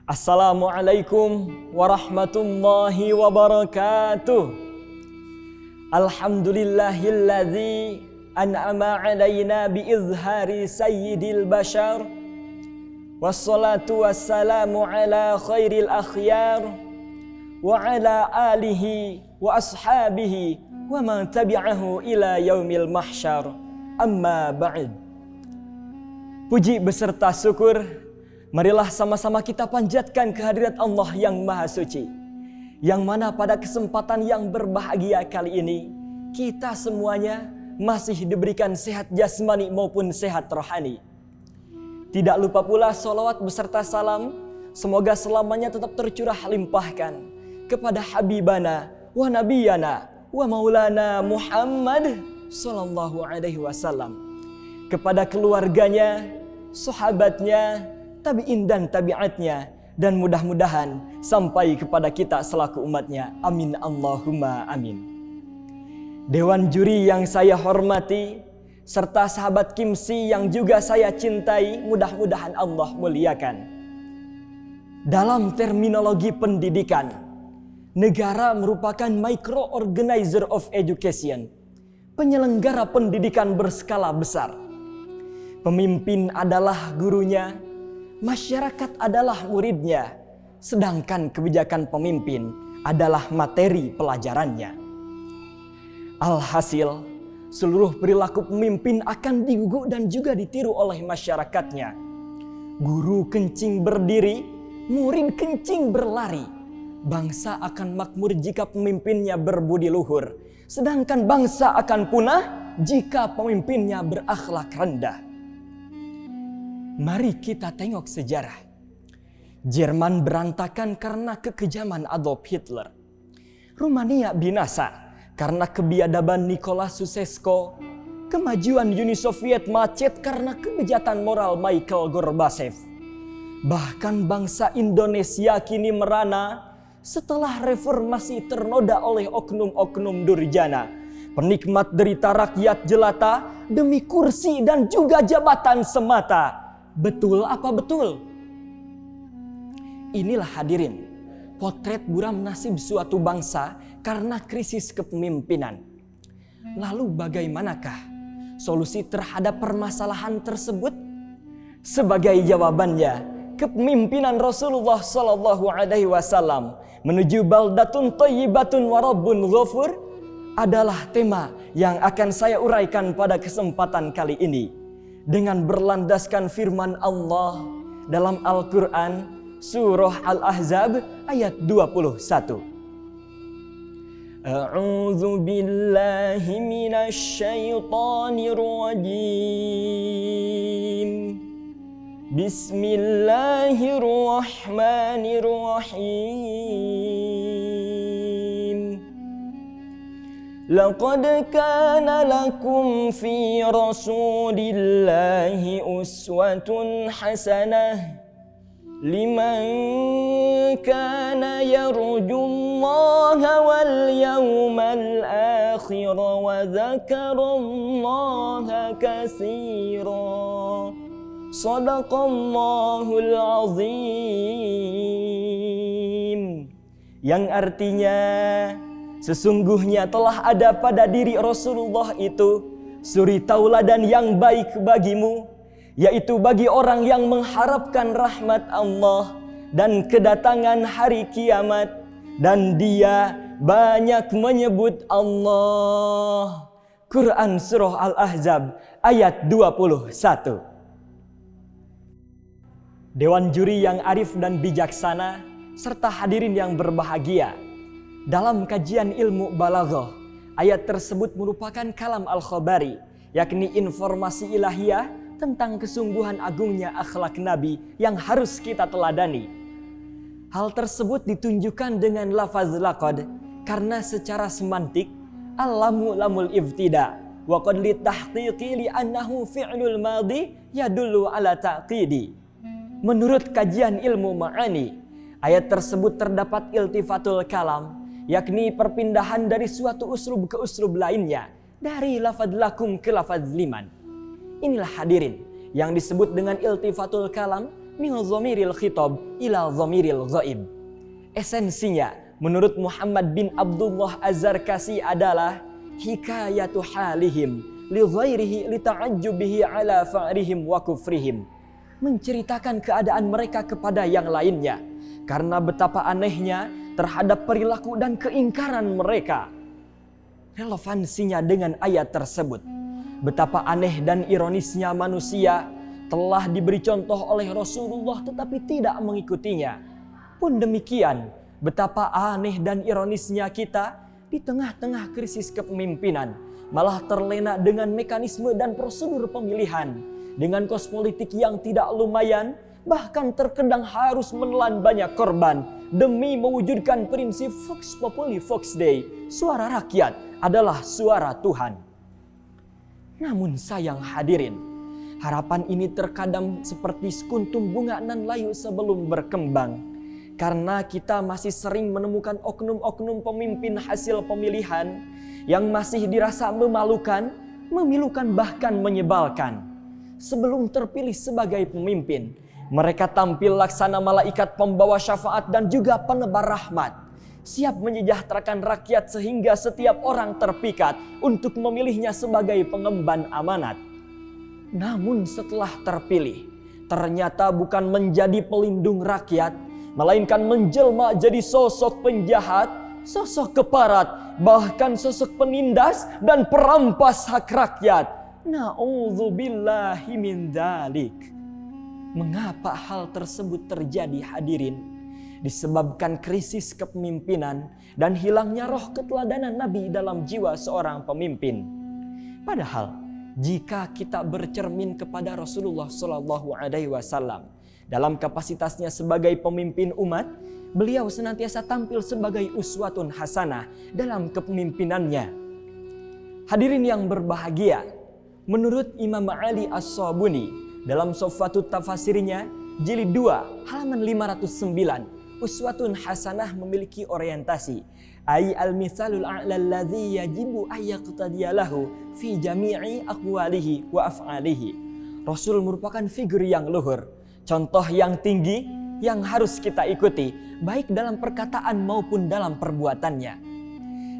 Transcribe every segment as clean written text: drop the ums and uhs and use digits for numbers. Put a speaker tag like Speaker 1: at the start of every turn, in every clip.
Speaker 1: Assalamualaikum warahmatullahi wabarakatuh. Alhamdulillahilladzi an'ama alaina biizhari sayyidil bashar. Wassalatu wassalamu ala khairil akhyar wa ala alihi wa ashabihi wa man tabi'ahu ila yaumil mahsyar. Amma ba'd. Puji beserta syukur, marilah sama-sama kita panjatkan kehadirat Allah yang Maha Suci, yang mana pada kesempatan yang berbahagia kali ini kita semuanya masih diberikan sehat jasmani maupun sehat rohani. Tidak lupa pula sholawat beserta salam semoga selamanya tetap tercurah limpahkan kepada Habibana wa Nabiyana wa Maulana Muhammad sallallahu alaihi wasallam, kepada keluarganya, sahabatnya, tabi'in dan tabi'atnya, dan mudah-mudahan sampai kepada kita selaku umatnya. Amin Allahumma amin. Dewan juri yang saya hormati, serta sahabat Kimsi yang juga saya cintai, mudah-mudahan Allah muliakan. Dalam terminologi pendidikan, negara merupakan micro-organizer of education, penyelenggara pendidikan berskala besar. Pemimpin adalah gurunya, masyarakat adalah muridnya, sedangkan kebijakan pemimpin adalah materi pelajarannya. Alhasil, seluruh perilaku pemimpin akan diguguk dan juga ditiru oleh masyarakatnya. Guru kencing berdiri, murid kencing berlari. Bangsa akan makmur jika pemimpinnya berbudi luhur, sedangkan bangsa akan punah jika pemimpinnya berakhlak rendah. Mari kita tengok sejarah. Jerman berantakan karena kekejaman Adolf Hitler. Rumania binasa karena kebiadaban Nicolas Ceausescu. Kemajuan Uni Soviet macet karena kebejatan moral Mikhail Gorbachev. Bahkan bangsa Indonesia kini merana setelah reformasi ternoda oleh oknum-oknum durjana, penikmat derita rakyat jelata demi kursi dan juga jabatan semata. Betul apa betul? Inilah hadirin potret buram nasib suatu bangsa karena krisis kepemimpinan. Lalu bagaimanakah solusi terhadap permasalahan tersebut? Sebagai jawabannya, kepemimpinan Rasulullah Sallallahu Alaihi Wasallam menuju baldatun thayyibatun wa rabbun ghafur adalah tema yang akan saya uraikan pada kesempatan kali ini dengan berlandaskan firman Allah dalam Al-Quran surah Al-Ahzab ayat 21. A'udzu billahi minasy syaithanir rajim. Bismillahirrahmanirrahim. Laqad kana lakum fi rasulillahi uswatun hasanah liman kana yarjullaha wal yawmal akhir wa dzakarallaha katsira. Shadaqallahul azim. Yang artinya, sesungguhnya telah ada pada diri Rasulullah itu suri tauladan yang baik bagimu, yaitu bagi orang yang mengharapkan rahmat Allah dan kedatangan hari kiamat, dan dia banyak menyebut Allah. Quran Surah Al-Ahzab ayat 21. Dewan juri yang arif dan bijaksana, serta hadirin yang berbahagia, dalam kajian ilmu balaghah, ayat tersebut merupakan kalam al-khabari, yakni informasi ilahiyah tentang kesungguhan agungnya akhlak Nabi yang harus kita teladani. Hal tersebut ditunjukkan dengan lafaz laqad karena secara semantik al-lamu lamul ibtida wa qad li tahqiqi li annahu fi'lul madhi yadullu ala taqidi. Menurut kajian ilmu ma'ani, ayat tersebut terdapat iltifatul kalam, yakni perpindahan dari suatu uslub ke uslub lainnya, dari lafaz lakum ke lafaz liman. Inilah hadirin yang disebut dengan iltifatul kalam min dhamiril khitab ila dhamiril ghaib. Esensinya menurut Muhammad bin Abdullah Az-Zarkasi adalah hikayatu halihim li ghairihi li ta'ajjubihi ala fa'rihim wa kufrihim. Menceritakan keadaan mereka kepada yang lainnya karena betapa anehnya terhadap perilaku dan keingkaran mereka. Relevansinya dengan ayat tersebut, betapa aneh dan ironisnya manusia telah diberi contoh oleh Rasulullah tetapi tidak mengikutinya. Pun demikian, betapa aneh dan ironisnya kita di tengah-tengah krisis kepemimpinan malah terlena dengan mekanisme dan prosedur pemilihan, dengan kos politik yang tidak lumayan, bahkan terkadang harus menelan banyak korban demi mewujudkan prinsip Vox Populi Vox Dei, suara rakyat adalah suara Tuhan. Namun sayang hadirin, harapan ini terkadang seperti sekuntum bunga nan layu sebelum berkembang. Karena kita masih sering menemukan oknum-oknum pemimpin hasil pemilihan yang masih dirasa memalukan, memilukan bahkan menyebalkan. Sebelum terpilih sebagai pemimpin, mereka tampil laksana malaikat pembawa syafaat dan juga penebar rahmat, siap menyejahterakan rakyat sehingga setiap orang terpikat untuk memilihnya sebagai pengemban amanat. Namun setelah terpilih, ternyata bukan menjadi pelindung rakyat, melainkan menjelma jadi sosok penjahat, sosok keparat, bahkan sosok penindas dan perampas hak rakyat. Na'udzubillahi min dzalik. Mengapa hal tersebut terjadi hadirin? Disebabkan krisis kepemimpinan dan hilangnya roh keteladanan Nabi dalam jiwa seorang pemimpin. Padahal jika kita bercermin kepada Rasulullah SAW dalam kapasitasnya sebagai pemimpin umat, beliau senantiasa tampil sebagai uswatun hasanah dalam kepemimpinannya. Hadirin yang berbahagia, menurut Imam Ali As-Sabuni dalam Sofwatut Tafasirnya jilid 2 halaman 509, uswatun hasanah memiliki orientasi ay al-mithalul a'la alladhi yajibu ayyaqtadiyalahu fi jami'i aqwalihi wa af'alihi. Rasul merupakan figur yang luhur, contoh yang tinggi yang harus kita ikuti baik dalam perkataan maupun dalam perbuatannya.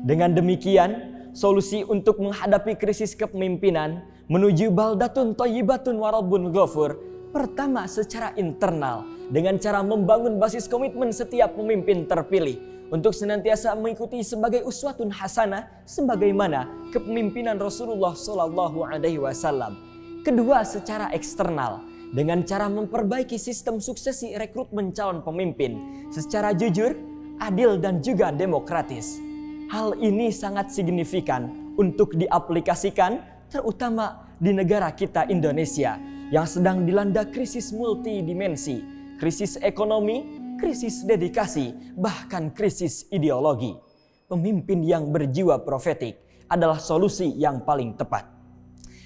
Speaker 1: Dengan demikian, solusi untuk menghadapi krisis kepemimpinan menuju baldatun thayyibatun wa rabbun ghafur, pertama secara internal dengan cara membangun basis komitmen setiap pemimpin terpilih untuk senantiasa mengikuti sebagai uswatun hasanah sebagaimana kepemimpinan Rasulullah SAW. Kedua, secara eksternal dengan cara memperbaiki sistem suksesi rekrutmen calon pemimpin secara jujur, adil dan juga demokratis. Hal ini sangat signifikan untuk diaplikasikan terutama di negara kita Indonesia yang sedang dilanda krisis multidimensi, krisis ekonomi, krisis dedikasi, bahkan krisis ideologi. Pemimpin yang berjiwa profetik adalah solusi yang paling tepat.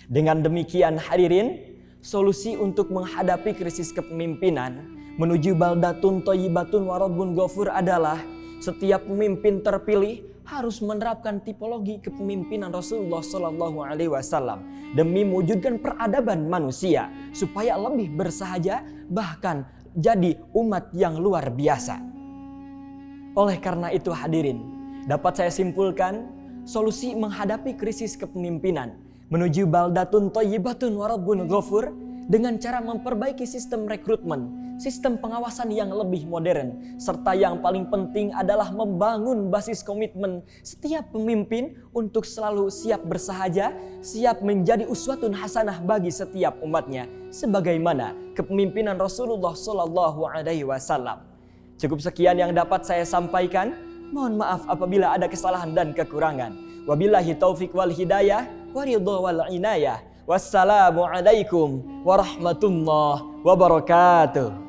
Speaker 1: Dengan demikian hadirin, solusi untuk menghadapi krisis kepemimpinan menuju baldatun thayyibatun wa rabbun ghafur adalah setiap pemimpin terpilih harus menerapkan tipologi kepemimpinan Rasulullah SAW demi mewujudkan peradaban manusia supaya lebih bersahaja bahkan jadi umat yang luar biasa. Oleh karena itu hadirin, dapat saya simpulkan solusi menghadapi krisis kepemimpinan menuju baldatun thayyibatun wa rabbun ghafur dengan cara memperbaiki sistem rekrutmen, sistem pengawasan yang lebih modern, serta yang paling penting adalah membangun basis komitmen setiap pemimpin untuk selalu siap bersahaja, siap menjadi uswatun hasanah bagi setiap umatnya, sebagaimana kepemimpinan Rasulullah SAW. Cukup sekian yang dapat saya sampaikan. Mohon maaf apabila ada kesalahan dan kekurangan. Wabillahi taufik wal hidayah, waridho wal inayah. Wassalamualaikum warahmatullahi wabarakatuh.